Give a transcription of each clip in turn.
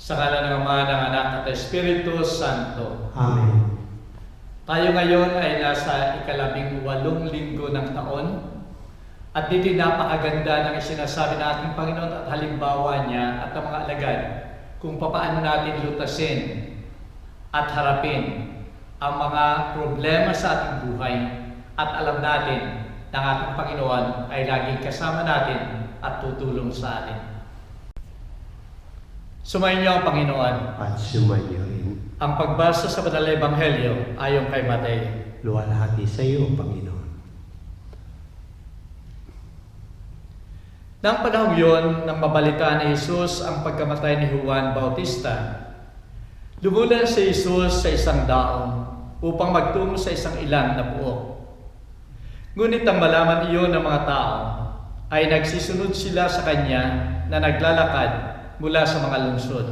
Sa ngalan ng Ama, ng Anak at ng Espiritu Santo. Amen. Tayo ngayon ay nasa ika-18 linggo ng taon at dito napakaganda ng isinasabi ng ating Panginoon at halimbawa niya at ng mga alagad kung paano natin lutasin at harapin ang mga problema sa ating buhay at alam natin ng ating Panginoon ay laging kasama natin at tutulong sa atin. Sumayin niyo ang Panginoon. At sumayo rin. Ang pagbasa sa Banal na Ebanghelyo ayon kay Mateo. Luwalhati sa iyo, Panginoon. Nang panahong yun, nang mabalitaan ni Jesus ang pagkamatay ni Juan Bautista, lumulan si Jesus sa isang daong upang magtungo sa isang ilang na buok. Ngunit ang malaman iyon ng mga tao, ay nagsisunod sila sa kanya na naglalakad mula sa mga lungsod.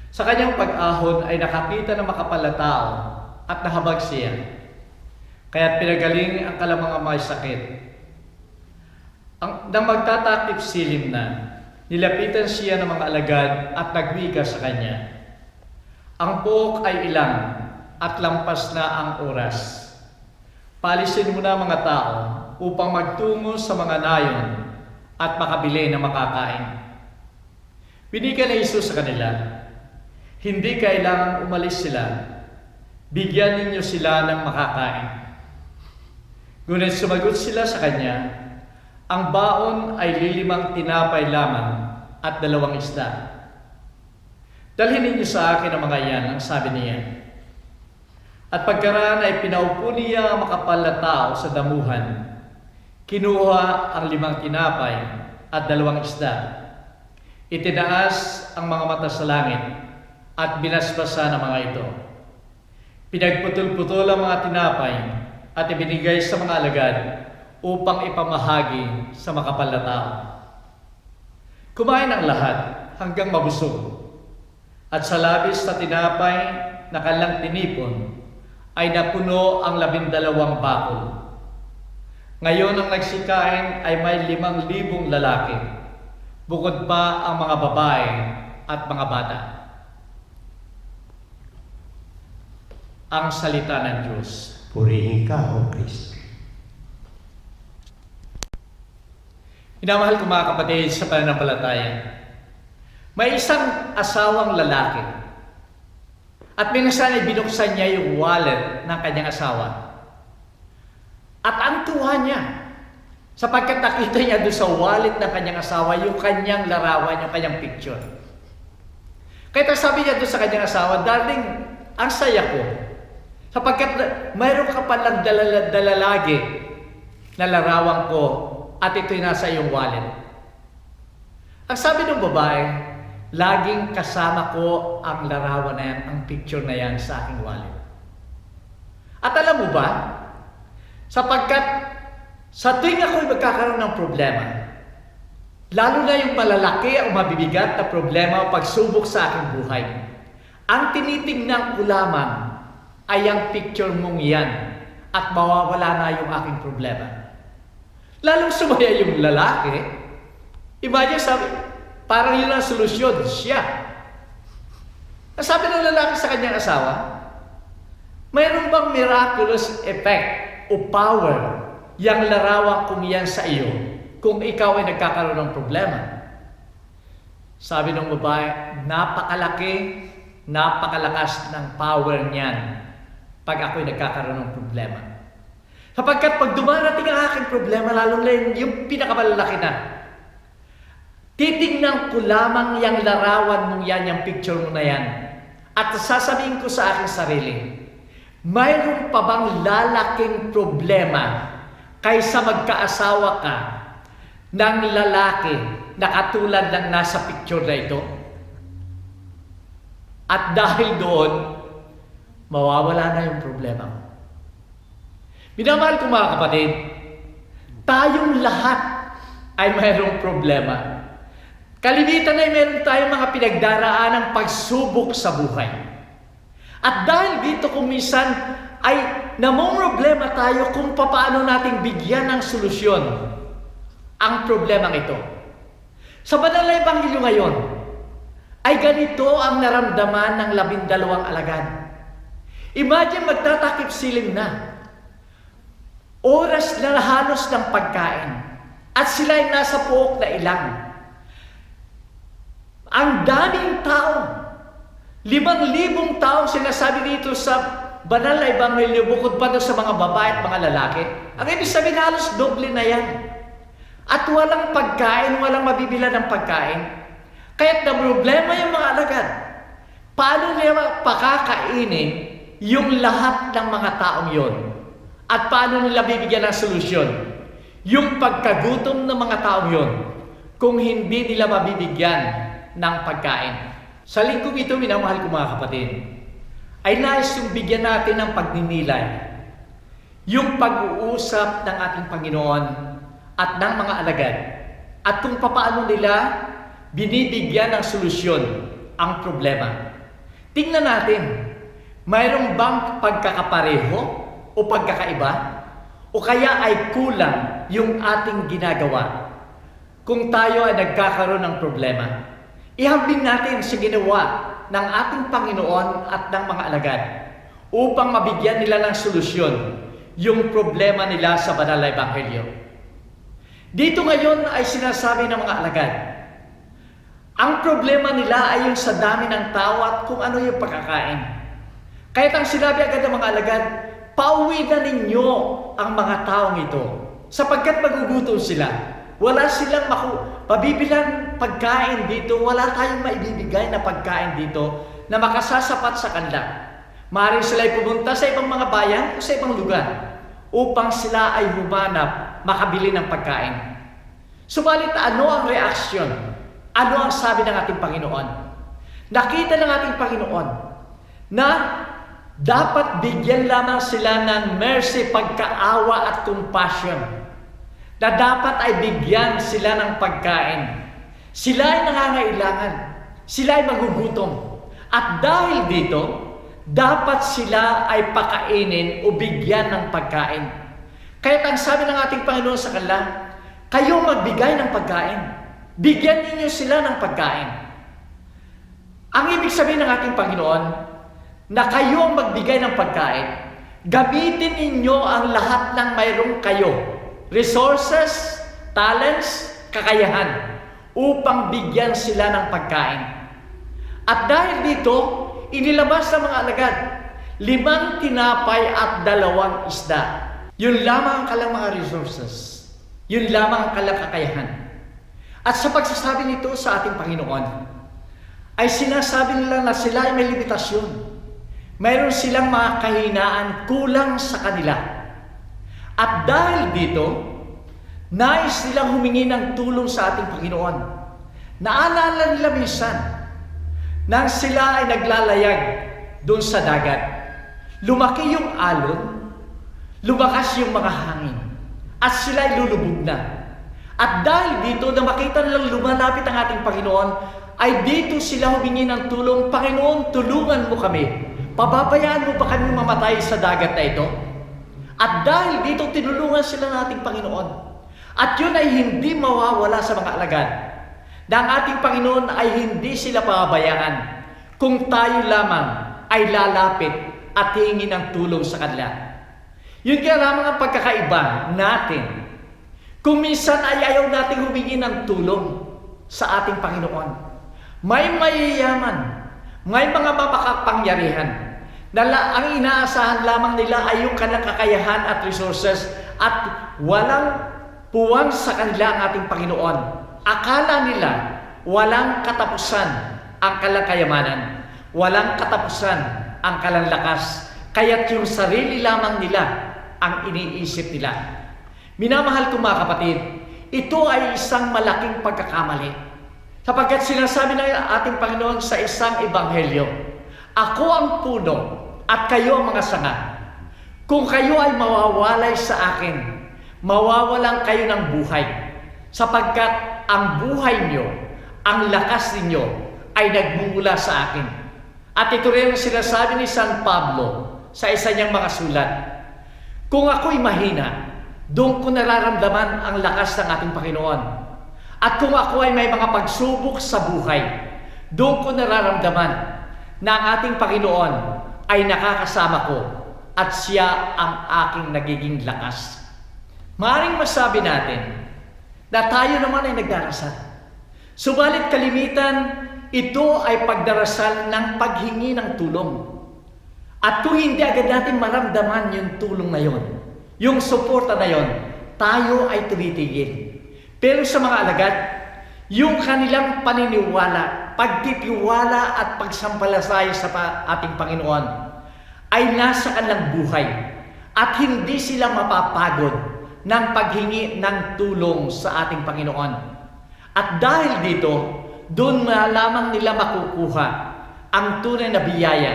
Sa kanyang pag-ahon ay nakakita ng makapal na tao at nahabag siya. Kaya't pinagaling ang kalamangang may sakit. Nang magtatakip silim na, nilapitan siya ng mga alagad at nagwiga sa kanya. Ang buhok ay ilang at lampas na ang oras. Palisin mo na mga tao upang magtungo sa mga nayon at makabili ng makakain. Binigyan ni Jesus sa kanila, hindi kailangan umalis sila, bigyan ninyo sila ng makakain. Ngunit sumagot sila sa kanya, ang baon ay 5 tinapay lamang at 2 isda. Dalhin ninyo sa akin ang mga iyan, ang sabi niya. At pagkaraan ay pinaupo niya ang makapal na tao sa damuhan. Kinuha ang 5 tinapay at 2 isda. Itinaas ang mga mata sa langit at binasbasa ng mga ito. Pinagputol-putol ang mga tinapay at ibinigay sa mga alagad upang ipamahagi sa makapal na tao. Kumain ang lahat hanggang mabusog. At sa labis na tinapay na kanilang tinipon ay napuno ang 12 bakul. Ngayon ang nagsikain ay may 5,000 lalaki, bukod pa ang mga babae at mga bata. Ang salita ng Diyos. Purihin ka, O Kristo. Minamahal ko mga kapatid sa pananampalataya, may isang asawang lalaki at minsan ay binuksan niya yung wallet ng kanyang asawa. At ang tuwa niya, sapagkat nakita niya doon sa wallet ng kanyang asawa yung kanyang larawan, yung kanyang picture. Kaya sabi niya doon sa kanyang asawa, darling, ang saya ko. Sapagkat mayroon ka palang dala lagi na larawan ko at ito'y nasa iyong wallet. Ang sabi ng babae, laging kasama ko ang larawan na yan, ang picture na yan sa aking wallet. At alam mo ba, sapagkat sa tuwing ako'y magkakaroon ng problema, lalo na yung malalaki o mabibigat na problema o pagsubok sa aking buhay, ang tinitingnan ko lamang ay ang picture mong yan at mawawala na yung aking problema. Lalong sumaya yung lalaki, imagine sabi, parang yun ang solusyon, siya. Ang sabi ng lalaki sa kanyang asawa, mayroon bang miraculous effect o power yang larawan kong yan sa iyo kung ikaw ay nagkakaroon ng problema? Sabi ng babae, napakalakas ng power niyan pag ako'y nagkakaroon ng problema. Sapagkat pag dumarating ang aking problema, lalong yung pinakamalaki na, titingnan ko lamang yung larawan mong yan, yung picture mo na yan, at sasabihin ko sa aking sarili, mayroon pa bang lalaking problema kaysa magkaasawa ka ng lalaki na katulad ng nasa picture na ito? At dahil doon, mawawala na yung problema mo. Minamahal ko mga kapatid, tayong lahat ay mayroong problema. Kalimitan ay meron tayong mga pinagdaraan ng pagsubok sa buhay. At dahil dito kung minsan ay namumroblema tayo kung paano natin bigyan ng solusyon ang problemang ito. Sa Banal na Ebanghelyo ngayon, ay ganito ang naramdaman ng 12 alagad. Imagine magtatakip silim na. Oras na halos ng pagkain. At sila ay nasa pook na ilang. Ang daming tao. 5,000 taong sinasabi dito sa banal na ebanghelyo bukod pa doon sa mga babae at mga lalaki. Ang ibig sabihin halos doble na yan. At walang pagkain, walang mabibila ng pagkain. Kaya't na problema yung mga alagad. Paano nila pakakainin yung lahat ng mga taong yon? At paano nila bibigyan ng solusyon? Yung pagkagutom ng mga taong yon, kung hindi nila mabibigyan ng pagkain. Sa linggong ito, minamahal ko mga kapatid, ay nais yung bigyan natin ng pagninilay. Yung pag-uusap ng ating Panginoon at ng mga alagad. At kung paano nila binibigyan ng solusyon ang problema. Tingnan natin, mayroong bang pagkakapareho o pagkakaiba? O kaya ay kulang yung ating ginagawa kung tayo ay nagkakaroon ng problema? Ihambing natin sa ginawa ng ating Panginoon at ng mga alagad upang mabigyan nila ng solusyon yung problema nila sa banal na ebanghelyo. Dito ngayon ay sinasabi ng mga alagad, ang problema nila ay yung sa dami ng tao at kung ano yung pagkakain. Kaya't ang sinabi agad ng mga alagad, pauwi na ninyo ang mga taong ito sapagkat magugutom sila. Wala silang pabibilang pagkain dito, wala tayong maibibigay na pagkain dito na makasasapat sa kanila. Maaaring sila ay pumunta sa ibang mga bayan o sa ibang lugar upang sila ay humanap, makabili ng pagkain. Subalit ano ang reaksyon? Ano ang sabi ng ating Panginoon? Nakita ng ating Panginoon na dapat bigyan lamang sila ng mercy, pagkaawa at compassion. Na dapat ay bigyan sila ng pagkain. Sila ay nangangailangan. Sila ay magugutom. At dahil dito, dapat sila ay pakainin o bigyan ng pagkain. Kaya ang sabi ng ating Panginoon sa kanila, kayo magbigay ng pagkain. Bigyan ninyo sila ng pagkain. Ang ibig sabihin ng ating Panginoon, na kayo ang magbigay ng pagkain, gamitin ninyo ang lahat ng mayroong kayo, resources, talents, kakayahan, upang bigyan sila ng pagkain. At dahil dito, inilabas ng mga alagad, 5 tinapay at 2 isda. Yun lamang ang kalang mga resources. Yun lamang ang kalang kakayahan. At sa pagsasabi nito sa ating Panginoon, ay sinasabi nila na sila ay may limitasyon. Mayroon silang mga kahinaan, kulang sa kanila. At dahil dito, nais nilang humingi ng tulong sa ating Panginoon. Naalala nila minsan, nang sila ay naglalayag doon sa dagat, lumaki yung alon, lumakas yung mga hangin, at sila ay lulubog na. At dahil dito, na makita nilang lumalapit ang ating Panginoon, ay dito sila humingi ng tulong, Panginoon, tulungan mo kami. Pababayaan mo ba kami mamatay sa dagat na ito? At dahil dito, tinulungan sila ng ating Panginoon. At yun ay hindi mawawala sa mga alagad. Na ang ating Panginoon ay hindi sila pababayaan kung tayo lamang ay lalapit at hihingi ng tulong sa kanila. Yun kaya lamang ang pagkakaiba natin. Kung minsan ay ayaw nating humingi ng tulong sa ating Panginoon. May mayayaman, may mga mapakapangyarihan na ang inaasahan lamang nila ay yung kanilang kakayahan at resources at walang puwang sa kanila ang ating Panginoon. Akala nila walang katapusan ang kanilang kayamanan, walang katapusan ang kanilang lakas, kaya't yung sarili lamang nila ang iniisip nila. Minamahal ko mga kapatid, ito ay isang malaking pagkakamali. Sapagkat sinasabi ng ating Panginoon sa isang ebanghelyo, ako ang puno at kayo ang mga sanga. Kung kayo ay mawawalay sa akin, mawawalan kayo ng buhay. Sapagkat ang buhay nyo, ang lakas ninyo ay nagmumula sa akin. At ito rin ang sinasabi ni San Pablo sa isa niyang mga sulat. Kung ako'y mahina, doon ko nararamdaman ang lakas ng ating Panginoon. At kung ako ay may mga pagsubok sa buhay, doon ko nararamdaman na ang ating Panginoon ay nakakasama ko at siya ang aking nagiging lakas. Maaaring masabi natin na tayo naman ay nagdarasal. Subalit kalimitan, ito ay pagdarasal ng paghingi ng tulong. At kung hindi agad natin maramdaman yung tulong na yon, yung suporta na yon, tayo ay tumitigil. Pero sa mga alagad, yung kanilang paniniwala, pagtitiwala at pagsampalasaya sa ating Panginoon ay nasa kanilang buhay at hindi sila mapapagod ng paghingi ng tulong sa ating Panginoon. At dahil dito, doon na lamang nila makukuha ang tunay na biyaya,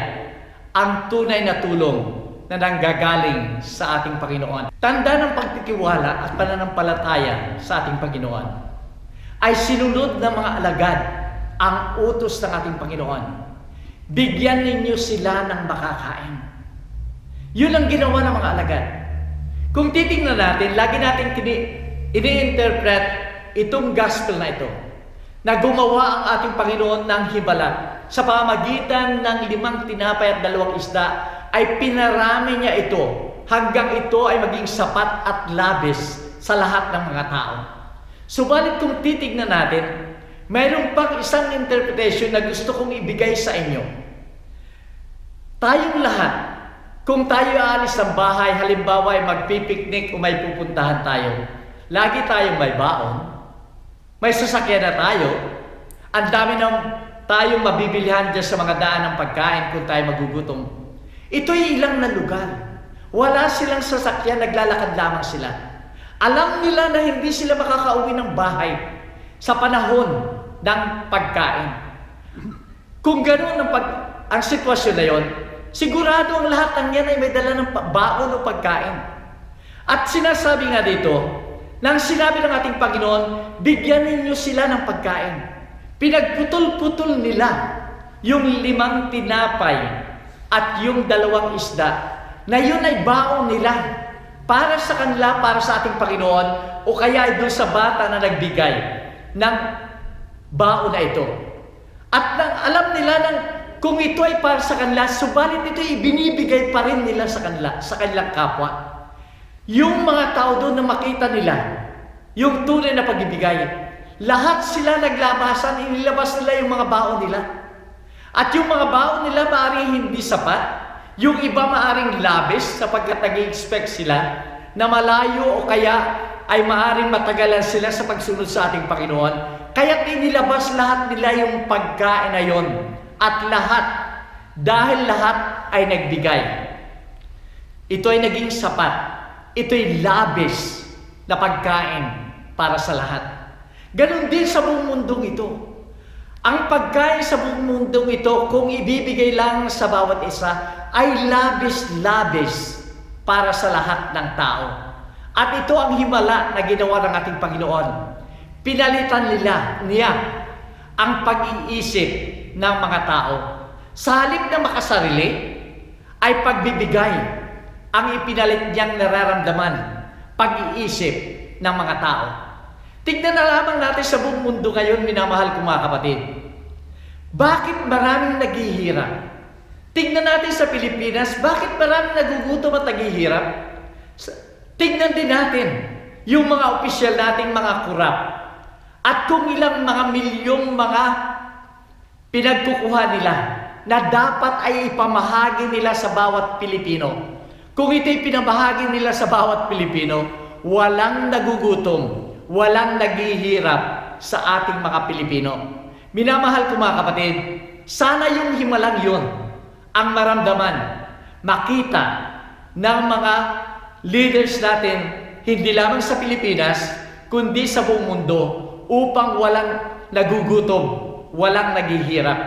ang tunay na tulong na nanggagaling sa ating Panginoon. Tanda ng pagtitiwala at pananampalataya sa ating Panginoon ay sinunod ng mga alagad ang utos ng ating Panginoon. Bigyan ninyo sila ng makakain. Yun ang ginawa ng mga alagad. Kung titingnan natin, lagi natin ini-interpret itong gospel na ito, na gumawa ang ating Panginoon ng himala sa pamamagitan ng 5 tinapay at 2 isda, ay pinarami niya ito hanggang ito ay maging sapat at labis sa lahat ng mga tao. Subalit kung titignan natin, mayroon pang isang interpretation na gusto kong ibigay sa inyo. Tayong lahat, kung tayo aalis ng bahay, halimbawa ay magpipiknik o may pupuntahan tayo, lagi tayong may baon, may sasakyan na tayo, ang dami ng tayong mabibilihan dyan sa mga daan ng pagkain kung tayo magugutom. Ito'y ilang na lugar. Wala silang sasakyan, naglalakad lamang sila. Alam nila na hindi sila makakauwi ng bahay sa panahon ng pagkain. Kung ganoon ang sitwasyon na yon, sigurado ang lahat ng yan ay may dala ng baon o pagkain. At sinasabi nga dito, nang sinabi ng ating Panginoon, bigyan ninyo sila ng pagkain. Pinagputol-putol nila yung 5 tinapay at yung 2 isda, na yun ay baon nila para sa kanila, para sa ating Panginoon, o kaya ay doon sa bata na nagbigay ng baon na ito. At alam nila nang kung ito ay para sa kanila, subalit ito ay binibigay pa rin nila sa kanila, sa kanilang kapwa. Yung mga tao doon na makita nila yung tunay na pag-ibigay, lahat sila naglabasan, inilabas nila yung mga baon nila. At yung mga baon nila maaaring hindi sapat, yung iba maaaring labis sapagkat nag-expect sila na malayo o kaya ay maaaring matagalan sila sa pagsunod sa ating Panginoon. Kaya't inilabas lahat nila yung pagkain na yon. At lahat, dahil lahat ay nagbigay, ito ay naging sapat. Ito'y labis na pagkain para sa lahat. Ganon din sa buong mundong ito. Ang pagkain sa buong mundong ito, kung ibibigay lang sa bawat isa, ay labis-labis para sa lahat ng tao. At ito ang himala na ginawa ng ating Panginoon. Pinalitan niya ang pag-iisip ng mga tao. Sa halip na makasarili, ay pagbibigay ang ipinalit niyang nararamdaman, pag-iisip ng mga tao. Tignan na lamang natin sa buong mundo ngayon, minamahal kong mga kapatid. Bakit maraming naghihirap? Tignan natin sa Pilipinas, bakit maraming nagugutom at naghihirap? Tignan din natin yung mga opisyal nating mga kurap. At kung ilang mga milyong mga pinagkukuha nila na dapat ay ipamahagi nila sa bawat Pilipino. Kung ito'y pinamahagi nila sa bawat Pilipino, walang nagugutom, walang naghihirap sa ating mga Pilipino. Minamahal ko mga kapatid, sana yung himalang yun ang maramdaman, makita ng mga leaders natin, hindi lamang sa Pilipinas, kundi sa buong mundo, upang walang nagugutom, walang naghihirap.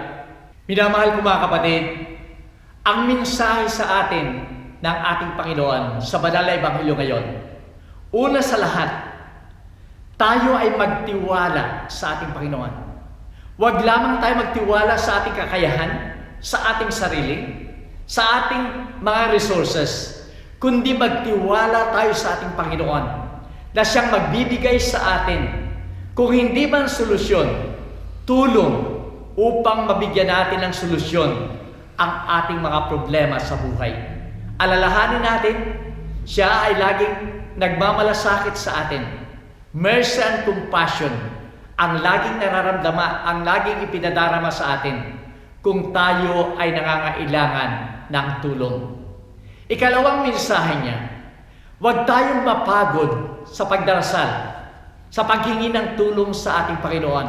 Minamahal ko mga kapatid, ang mensahe sa atin ng ating Panginoon sa banal na Ebanghelyo ngayon, una sa lahat, tayo ay magtiwala sa ating Panginoon. Huwag lamang tayo magtiwala sa ating kakayahan, sa ating sarili, sa ating mga resources, kundi magtiwala tayo sa ating Panginoon na siyang magbibigay sa atin, kung hindi man solusyon, tulong upang mabigyan natin ng solusyon ang ating mga problema sa buhay. Alalahanin natin, siya ay laging nagmamalasakit sa atin. Mercy and compassion ang laging nararamdama, ang laging ipinadarama sa atin kung tayo ay nangangailangan ng tulong. Ikalawang mensahe niya, huwag tayong mapagod sa pagdarasal, sa paghingi ng tulong sa ating Panginoon,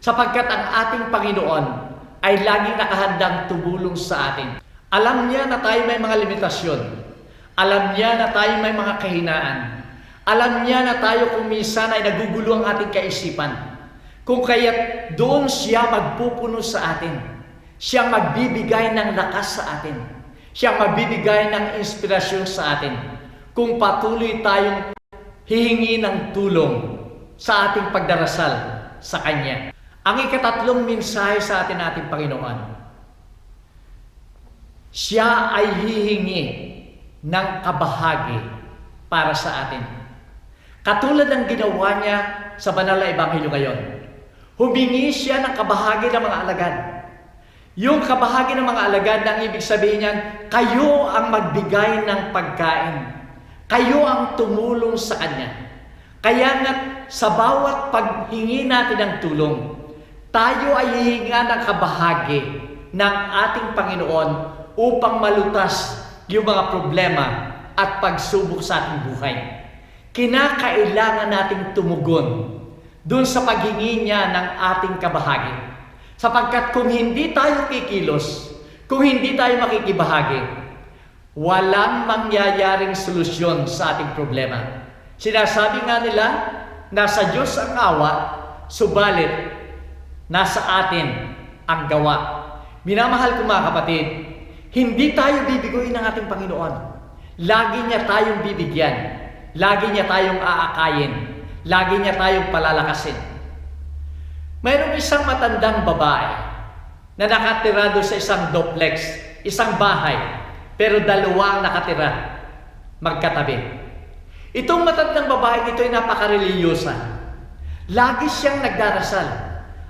sapagkat ang ating Panginoon ay laging nakahandang tumulong sa atin. Alam niya na tayo may mga limitasyon. Alam niya na tayo may mga kahinaan. Alam niya na tayo kung minsan ay nagugulo ang ating kaisipan. Kung kaya't doon siya magpupuno sa atin. Siyang magbibigay ng lakas sa atin. Siyang magbibigay ng inspirasyon sa atin. Kung patuloy tayong hihingi ng tulong sa ating pagdarasal sa Kanya. Ang ikatatlong mensahe sa atin ating Panginoon, siya ay hihingi ng kabahagi para sa atin. Katulad ng ginawa niya sa banal na ebanghelyo ngayon. Humingi siya ng kabahagi ng mga alagad. Yung kabahagi ng mga alagad, ang ibig sabihin niyan, kayo ang magbigay ng pagkain. Kayo ang tumulong sa Kanya. Kaya nga sa bawat paghingi natin ng tulong, tayo ay hihinga ng kabahagi ng ating Panginoon upang malutas yung mga problema at pagsubok sa ating buhay. Kinakailangan nating tumugon doon sa paghingi niya ng ating kabahagi. Sapagkat kung hindi tayo kikilos, kung hindi tayo makikibahagi, walang mangyayaring solusyon sa ating problema. Sinasabi nga nila, nasa Diyos ang awa, subalit nasa atin ang gawa. Minamahal ko mga kapatid, hindi tayo bibiguin ng ating Panginoon. Lagi niya tayong bibigyan. Lagi niya tayong aakayin. Lagi niya tayong palalakasin. Mayroong isang matandang babae na nakatira doon sa isang duplex, isang bahay, pero dalawa ang nakatira, magkatabi. Itong matandang babae ito ay napaka-reliyosa. Lagi siyang nagdarasal.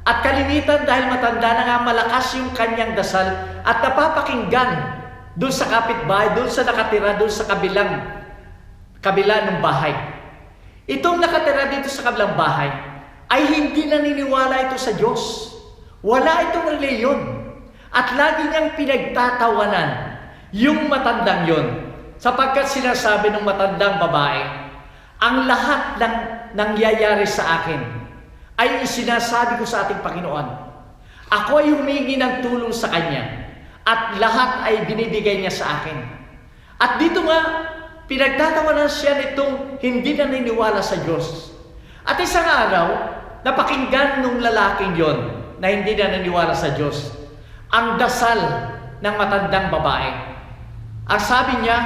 At kalimitan dahil matanda na nga, malakas yung kanyang dasal at napapakinggan doon sa kapitbahay, doon sa nakatira, doon sa kabila ng bahay. Itong nakatira dito sa kabilang bahay ay hindi naniniwala ito sa Diyos. Wala itong reliyon. At lagi niyang pinagtatawanan yung matandang yon, sapagkat sinasabi ng matandang babae, ang lahat ng nangyayari sa akin ay isinasabi ko sa ating Panginoon. Ako ay humingi ng tulong sa Kanya at lahat ay binibigay niya sa akin. At dito nga, pinagtatawanan siya nitong hindi naniniwala sa Diyos. At isang araw, napakinggan nung lalaking yon na hindi naniniwala sa Diyos ang dasal ng matandang babae. Ang sabi niya,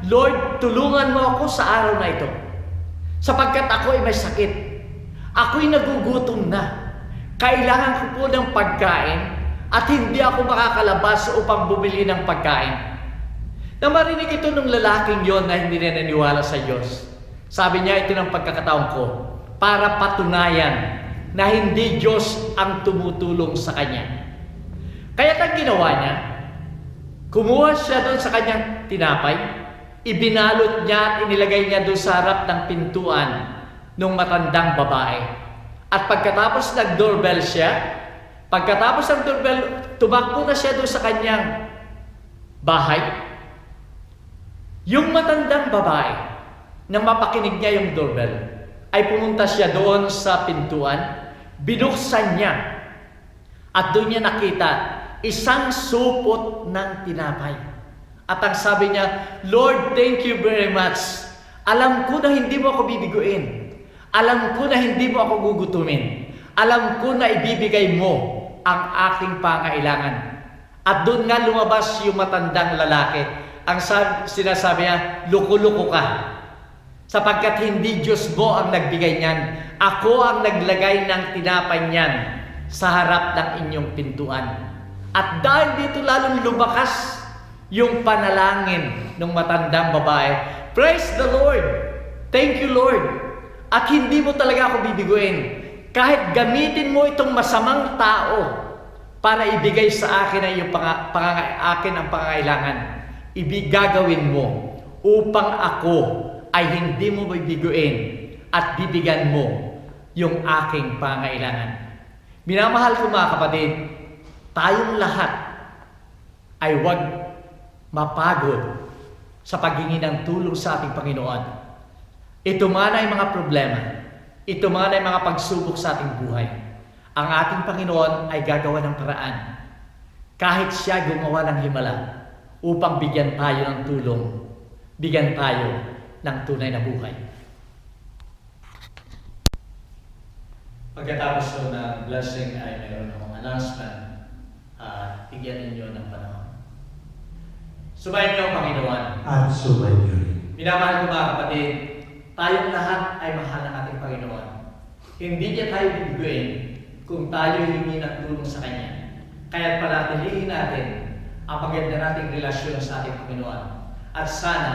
Lord, tulungan mo ako sa araw na ito, sapagkat ako ay may sakit. Ako'y nagugutom na. Kailangan ko po ng pagkain at hindi ako makakalabas upang bumili ng pagkain. Na marinig ito ng lalaking yon na hindi na naniwala sa Diyos. Sabi niya, ito ng pagkakataon ko para patunayan na hindi Diyos ang tumutulong sa kanya. Kaya ang ginawa niya, kumuha siya doon sa kanyang tinapay, ibinalot niya at inilagay niya doon sa harap ng pintuan nung matandang babae. At pagkatapos nag-doorbell siya, pagkatapos ng doorbell, tumakbo na siya doon sa kanyang bahay. Yung matandang babae, nang mapakinig niya yung doorbell, ay pumunta siya doon sa pintuan, binuksan niya, at doon niya nakita isang supot ng tinapay. At ang sabi niya, Lord, thank you very much. Alam ko na hindi mo ako bibiguin. Alam ko na hindi mo ako gugutumin. Alam ko na ibibigay mo ang aking pangailangan. At doon nga lumabas yung matandang lalaki. Ang sinasabi niya, luko-luko ka. Sapagkat hindi Diyos mo ang nagbigay niyan. Ako ang naglagay ng tinapay niyan sa harap ng inyong pintuan. At dahil dito lalong lumakas yung panalangin ng matandang babae. Praise the Lord! Thank you, Lord! At hindi mo talaga ako bibiguin. Kahit gamitin mo itong masamang tao para ibigay sa akin ang iyong akin ang pangangailangan. Gagawin mo upang ako ay hindi mo bibiguin at bibigyan mo yung aking pangangailangan. Minamahal ko mga kapatid, tayong lahat ay huwag mapagod sa paghingi ng tulong sa ating Panginoon. Ito man ay mga problema, ito man ay mga pagsubok sa ating buhay. Ang ating Panginoon ay gagawa ng paraan. Kahit siya gumawa ng himala upang bigyan tayo ng tulong, bigyan tayo ng tunay na buhay. Pagkatapos po ng blessing ay mayroon akong announcement at bigyan ninyo ng panahon. Subayin niyo ang Panginoon. At sumayo rin. Minamahal ko mga kapatid, tayong lahat ay mahal ng ating Panginoon. Hindi niya tayo bibiguin kung tayo hingi ng tulong sa Kanya. Kaya panatilihin natin ang maganda nating relasyon sa ating Panginoon. At sana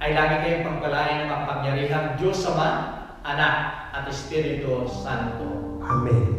ay lagi kayong pagpalain ng makapangyarihang Diyos Ama, Anak, at Espiritu Santo. Amen.